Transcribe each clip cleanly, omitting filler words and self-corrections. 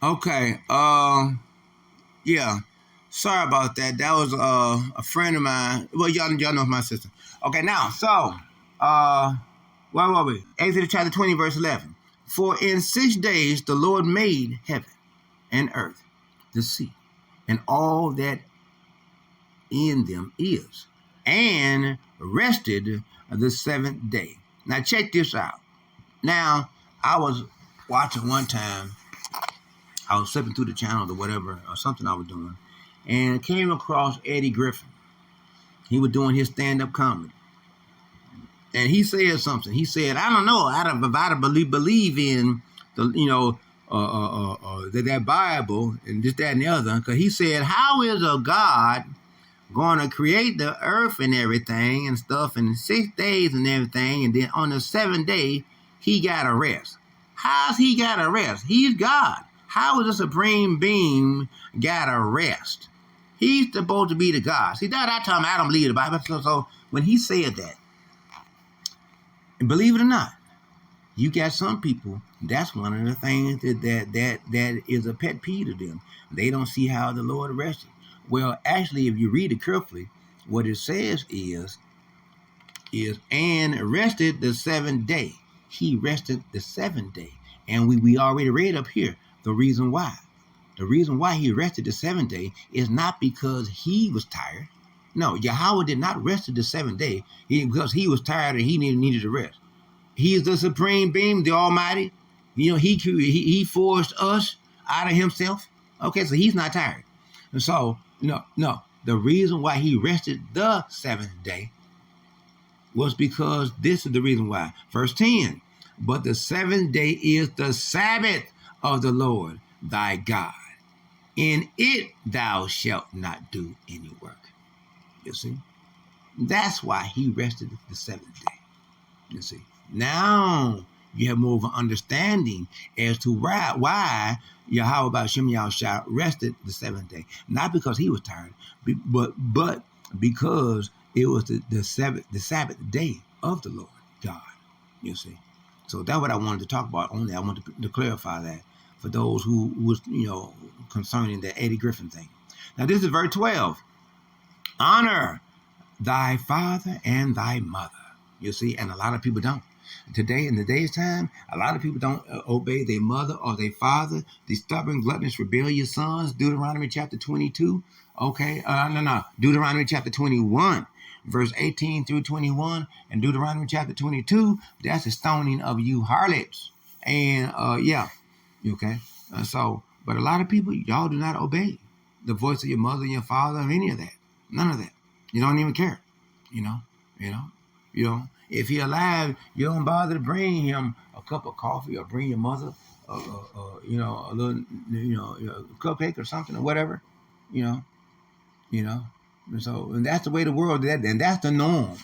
Okay. Yeah. Sorry about that. That was a friend of mine. Well, y'all know my sister. Okay, now uh where were we? Exodus chapter 20, verse 11. For in 6 days the Lord made heaven and earth, the sea, and all that in them is, and rested the seventh day. Now check this out. Now, I was watching one time, I was flipping through the channel or whatever, or something I was doing, and came across Eddie Griffin. He was doing his stand-up comedy. And he said something. He said, I don't know, I believe in the, that Bible and this, that, and the other. Because he said, how is a God going to create the earth and everything and stuff in 6 days and everything, and then on the seventh day, he got to rest? How's he got to rest? He's God. How is the supreme being got to rest? He's supposed to be the God. See, that time I don't believe the Bible. So when he said that, and believe it or not, you got some people, that's one of the things that is a pet peeve to them. They don't see how the Lord rested. Well, actually, if you read it carefully, what it says is and rested the seventh day. He rested the seventh day. And we already read up here the reason why. The reason why he rested the seventh day is not because he was tired. No, Yahweh did not rest the seventh day because he was tired and he needed to rest. He is the supreme being, the Almighty. You know, he forced us out of himself. Okay, so he's not tired. And so, no. The reason why he rested the seventh day was because this is the reason why. Verse 10, but the seventh day is the Sabbath of the Lord thy God. In it thou shalt not do any work. You see? That's why he rested the seventh day. You see? Now you have more of an understanding as to why Yahweh B'Shem Yahushua rested the seventh day. Not because he was tired, but because it was the Sabbath day of the Lord God. You see? So that's what I wanted to talk about. Only I wanted to clarify that for those who was, concerning the Eddie Griffin thing. Now this is verse 12. Honor thy father and thy mother. You see, and a lot of people don't. Today, in the day's time, a lot of people don't obey their mother or their father, the stubborn, gluttonous, rebellious sons. Deuteronomy chapter 22. Okay, no. Deuteronomy chapter 21, verse 18 through 21, and Deuteronomy chapter 22, that's the stoning of you harlots. And, okay. But a lot of people, y'all do not obey the voice of your mother and your father or any of that. None of that. You don't even care. You know. If he's alive, you don't bother to bring him a cup of coffee or bring your mother, a little, a cupcake or something or whatever, you know, you know. And that's the way the world is, and that's the norm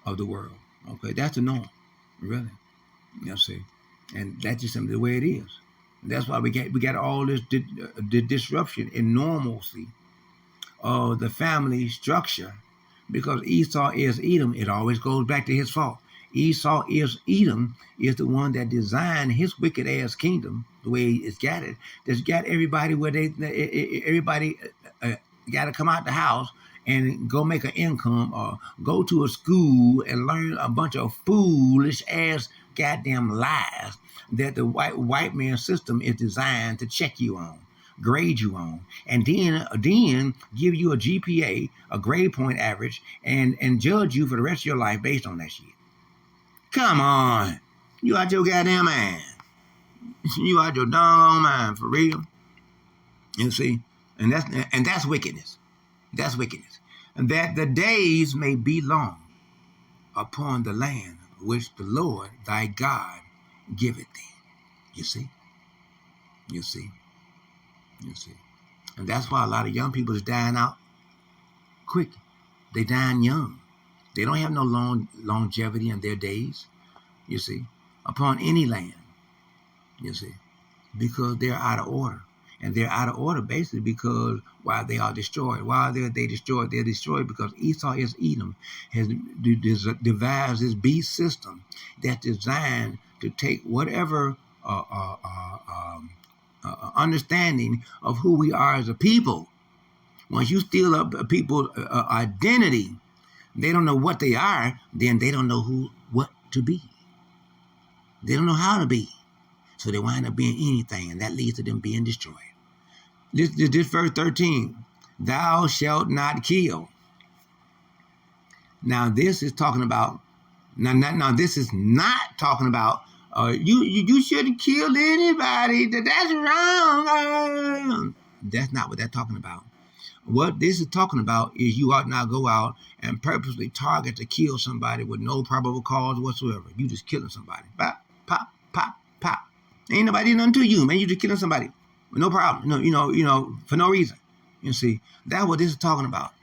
of the world. Okay, that's the norm, really. See, and that's just the way it is. And that's why we got all this disruption in normalcy of the family structure, because Esau is Edom. It always goes back to his fault. Esau is Edom is the one that designed his wicked ass kingdom the way it's got it. That's got everybody where everybody got to come out the house and go make an income or go to a school and learn a bunch of foolish ass goddamn lies that the white man system is designed to check you on, grade you on, and then give you a GPA, a grade point average, and judge you for the rest of your life based on that shit. Come on, you out your goddamn mind. You out your doggone mind for real. You see, and that's wickedness. That's wickedness, and that the days may be long upon the land which the Lord thy God giveth thee. You see, you see. You see. And that's why a lot of young people is dying out quick. They dying young. They don't have no longevity in their days, you see, upon any land, you see, because they're out of order. And they're out of order basically because why they are destroyed. Why are they destroyed? They're destroyed because Esau is Edom, has devised this beast system that's designed to take whatever understanding of who we are as a people. Once you steal up people's identity, they don't know what they are, then they don't know what to be. They don't know how to be. So they wind up being anything, and that leads to them being destroyed. This verse 13, thou shalt not kill. Now this is talking about, now this is not talking about, you shouldn't kill anybody, that's wrong. That's not what they're talking about. What this is talking about is you ought not go out and purposely target to kill somebody with no probable cause whatsoever. You just killing somebody. Pop, pop, pop, pop. Ain't nobody did nothing to you, man. You just killing somebody with no problem. No, for no reason. You see, that's what this is talking about.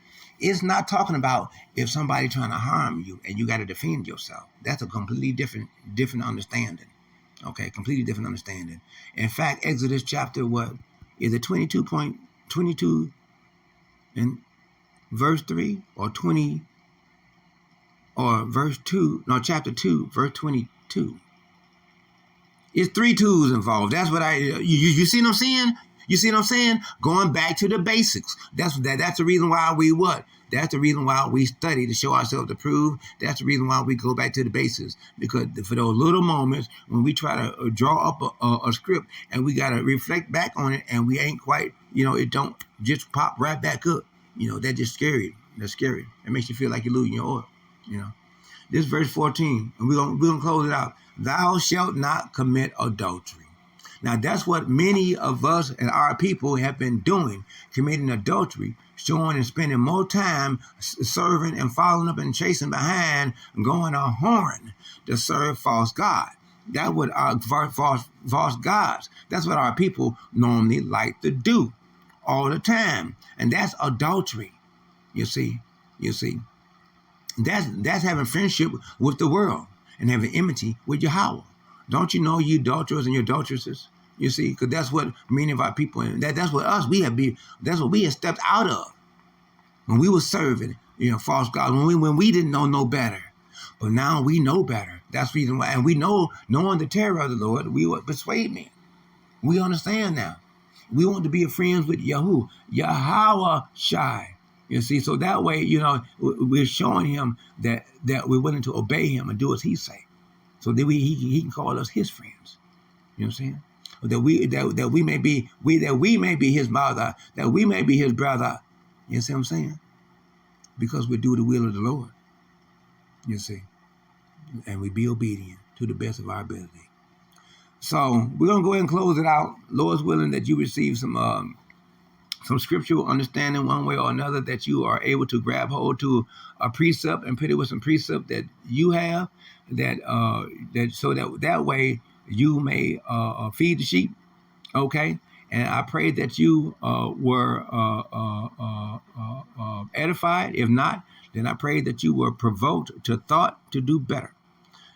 It's not talking about if somebody trying to harm you and you got to defend yourself. That's a completely different understanding. Okay, completely different understanding. In fact, Exodus chapter what is it 22.22 and verse 3 or 20 or verse 2? No, chapter 2, verse 22. It's 3 twos involved. That's what you see what I'm saying? You see what I'm saying? Going back to the basics. That's the reason why we what? That's the reason why we study to show ourselves approved. That's the reason why we go back to the basics. Because for those little moments when we try to draw up a script and we got to reflect back on it and we ain't quite, it don't just pop right back up. That's just scary. That's scary. It makes you feel like you're losing your oil. This verse 14, and we're gonna close it out. Thou shalt not commit adultery. Now that's what many of us and our people have been doing, committing adultery, showing and spending more time serving and following up and chasing behind, going a horn to serve false God. That's what our false gods. That's what our people normally like to do all the time, and that's adultery. You see. That's having friendship with the world and having enmity with Yahweh. Don't you know, you adulterers and your adulteresses? You see, because that's what many of our people, that's what that's what we have stepped out of when we were serving, false gods, when we didn't know no better. But now we know better. That's the reason why, and we know, knowing the terror of the Lord, we would persuade men. We understand now. We want to be friends with Yahweh Shai. You see, so that way, we're showing him that we're willing to obey him and do as he say, so that he can call us his friends. You know what I'm saying? That we may be his mother, that we may be his brother. You see what I'm saying? Because we do the will of the Lord. You see, and we be obedient to the best of our ability. So we're gonna go ahead and close it out. Lord's willing that you receive some scriptural understanding one way or another, that you are able to grab hold to a precept and put it with some precept that you have, so that way you may feed the sheep. Okay, and I pray that you were edified. If not, then I pray that you were provoked to thought to do better.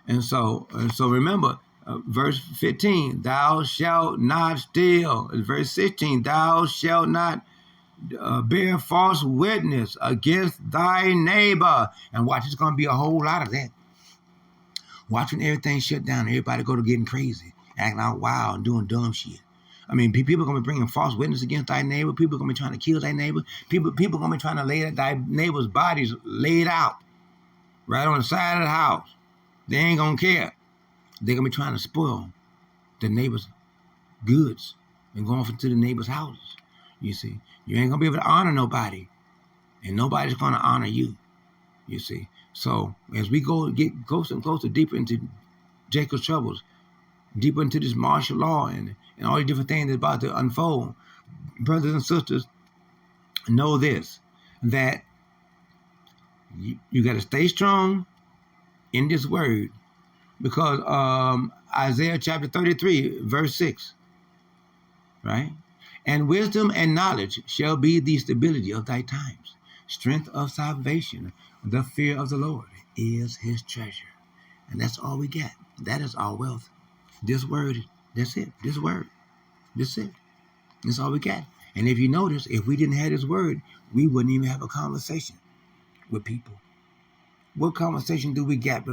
And so remember. Verse 15, thou shalt not steal. Verse 16, thou shalt not bear false witness against thy neighbor. And watch, it's going to be a whole lot of that. Watch when everything shut down, everybody go to getting crazy, acting out wild and doing dumb shit. I mean, people are going to be bringing false witness against thy neighbor. People are going to be trying to kill thy neighbor. People are going to be trying to lay thy neighbor's bodies laid out right on the side of the house. They ain't going to care. They're going to be trying to spoil the neighbor's goods and go off into the neighbor's houses. You see, you ain't going to be able to honor nobody, and nobody's going to honor you. You see, so as we get closer and closer, deeper into Jacob's troubles, deeper into this martial law and all the different things that's about to unfold, brothers and sisters, know this, that you got to stay strong in this word. Because Isaiah chapter 33, verse 6, right? And wisdom and knowledge shall be the stability of thy times. Strength of salvation, the fear of the Lord is his treasure. And that's all we get. That is our wealth. This word, that's it. This word, that's it. That's all we got. And if you notice, if we didn't have this word, we wouldn't even have a conversation with people. What conversation do we get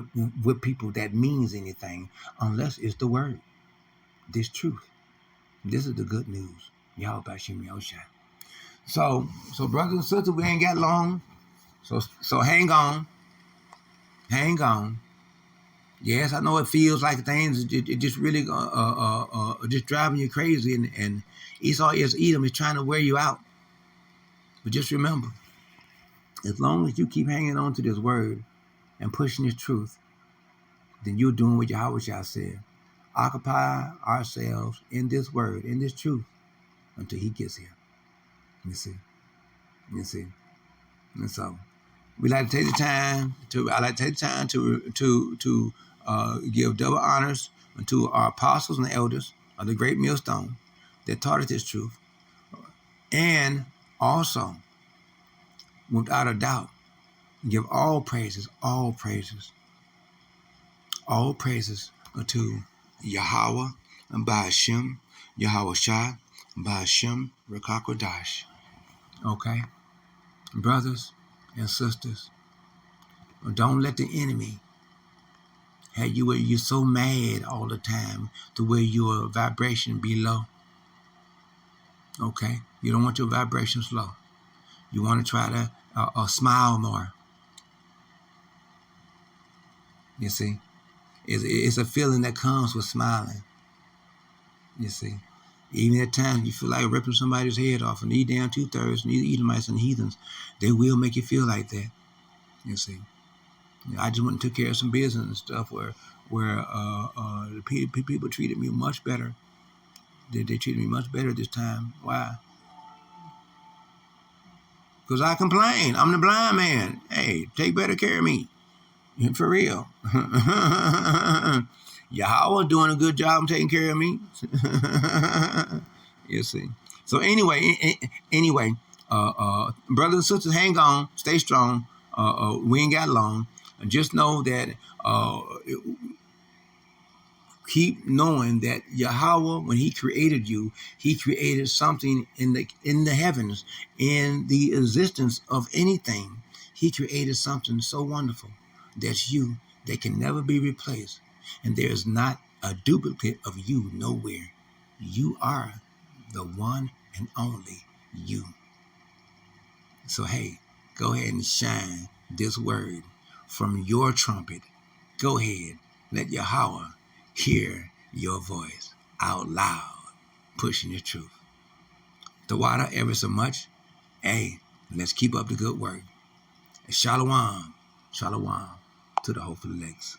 with people that means anything unless it's the word, this truth? This is the good news. Y'all about Shimmy Oshai. So brothers and sisters, we ain't got long. So hang on. Hang on. Yes, I know it feels like things it just really just driving you crazy, and Esau is Edom is trying to wear you out. But just remember, as long as you keep hanging on to this word and pushing this truth, then you're doing what Yahweh said. Occupy ourselves in this word, in this truth, until he gets here. You see. And so we like to take the time to give double honors unto our apostles and the elders of the great millstone that taught us this truth, and also, without a doubt, give all praises unto Yahweh and Ba'ashem, Yahweh Shai, Ba'ashem, Rekakodash. Okay? Brothers and sisters, don't let the enemy have you where you're so mad all the time to where your vibration be low. Okay? You don't want your vibrations low. You want to try to smile more. You see? It's a feeling that comes with smiling. You see? Even at times you feel like ripping somebody's head off, and these damn 2/3, and these Edomites and heathens, they will make you feel like that. You see? I just went and took care of some business and stuff where the people treated me much better. They treated me much better this time. Why? Because I complain. I'm the blind man. Hey, take better care of me. For real. Yahweh doing a good job of taking care of me. You see. So anyway, brothers and sisters, hang on, stay strong. We ain't got long. And just know that keep knowing that Yahweh, when he created you, he created something in the heavens, in the existence of anything. He created something so wonderful. That's you, that can never be replaced. And there is not a duplicate of you nowhere. You are the one and only you. So hey, go ahead and shine this word from your trumpet. Go ahead, let Yahweh hear your voice out loud, pushing the truth. The water ever so much. Hey, let's keep up the good work. Shalom to the hopeful legs.